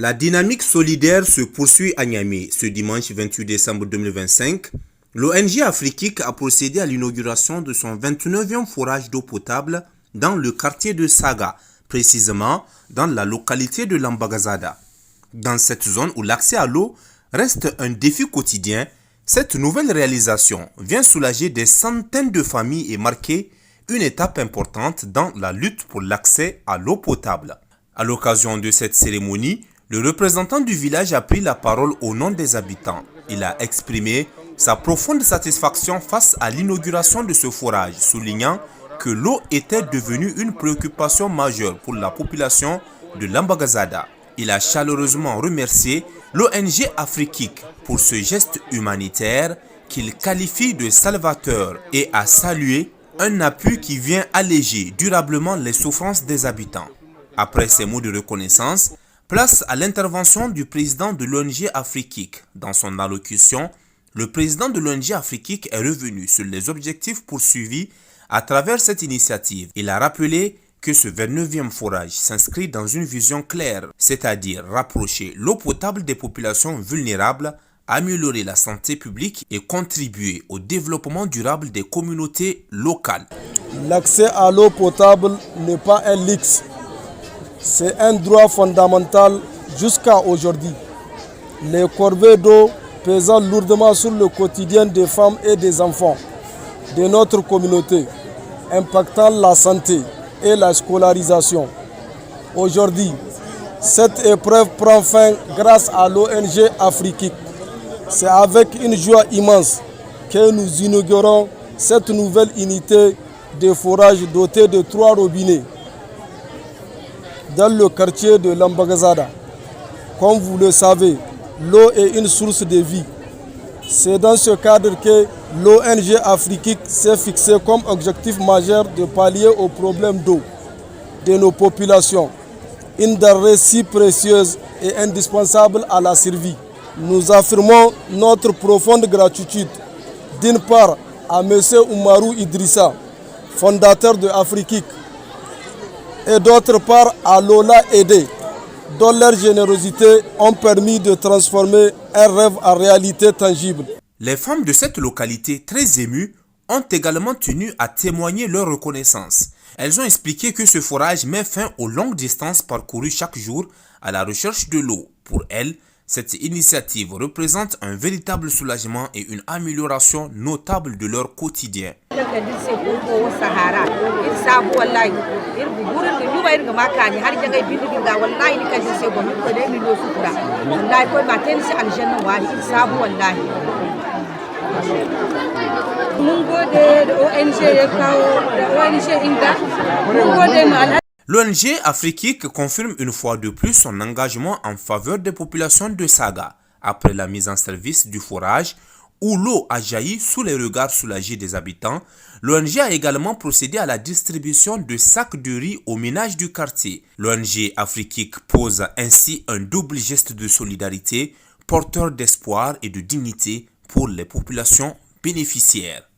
La dynamique solidaire se poursuit à Niamey. Ce dimanche 28 décembre 2025, l'ONG Afriquique a procédé à l'inauguration de son 29e forage d'eau potable dans le quartier de Saga, précisément dans la localité de Lambagazada. Dans cette zone où l'accès à l'eau reste un défi quotidien, cette nouvelle réalisation vient soulager des centaines de familles et marquer une étape importante dans la lutte pour l'accès à l'eau potable. À l'occasion de cette cérémonie, le représentant du village a pris la parole au nom des habitants. Il a exprimé sa profonde satisfaction face à l'inauguration de ce forage, soulignant que l'eau était devenue une préoccupation majeure pour la population de Lambagazada. Il a chaleureusement remercié l'ONG Afriquique pour ce geste humanitaire qu'il qualifie de salvateur et a salué un appui qui vient alléger durablement les souffrances des habitants. Après ces mots de reconnaissance, place à l'intervention du président de l'ONG Afriquique. Dans son allocution, le président de l'ONG Afriquique est revenu sur les objectifs poursuivis à travers cette initiative. Il a rappelé que ce 29e forage s'inscrit dans une vision claire, c'est-à-dire rapprocher l'eau potable des populations vulnérables, améliorer la santé publique et contribuer au développement durable des communautés locales. L'accès à l'eau potable n'est pas un luxe. C'est un droit fondamental jusqu'à aujourd'hui. Les corvées d'eau pesant lourdement sur le quotidien des femmes et des enfants de notre communauté, impactant la santé et la scolarisation. Aujourd'hui, cette épreuve prend fin grâce à l'ONG Afriquique. C'est avec une joie immense que nous inaugurons cette nouvelle unité de forage dotée de 3 robinets dans le quartier de Lambagazada. Comme vous le savez, l'eau est une source de vie. C'est dans ce cadre que l'ONG Afriquique s'est fixé comme objectif majeur de pallier aux problèmes d'eau de nos populations, une denrée si précieuse et indispensable à la survie. Nous affirmons notre profonde gratitude, d'une part à M. Oumarou Idrissa, fondateur de Afriquique, et d'autre part à Lola Aidé, dont leur générosité ont permis de transformer un rêve en réalité tangible. Les femmes de cette localité, très émues, ont également tenu à témoigner leur reconnaissance. Elles ont expliqué que ce forage met fin aux longues distances parcourues chaque jour à la recherche de l'eau. Pour elles, cette initiative représente un véritable soulagement et une amélioration notable de leur quotidien. L'ONG Afriquique confirme une fois de plus son engagement en faveur des populations de Saga. Après la mise en service du forage, où l'eau a jailli sous les regards soulagés des habitants, l'ONG a également procédé à la distribution de sacs de riz aux ménages du quartier. L'ONG Afriquique pose ainsi un double geste de solidarité, porteur d'espoir et de dignité pour les populations bénéficiaires.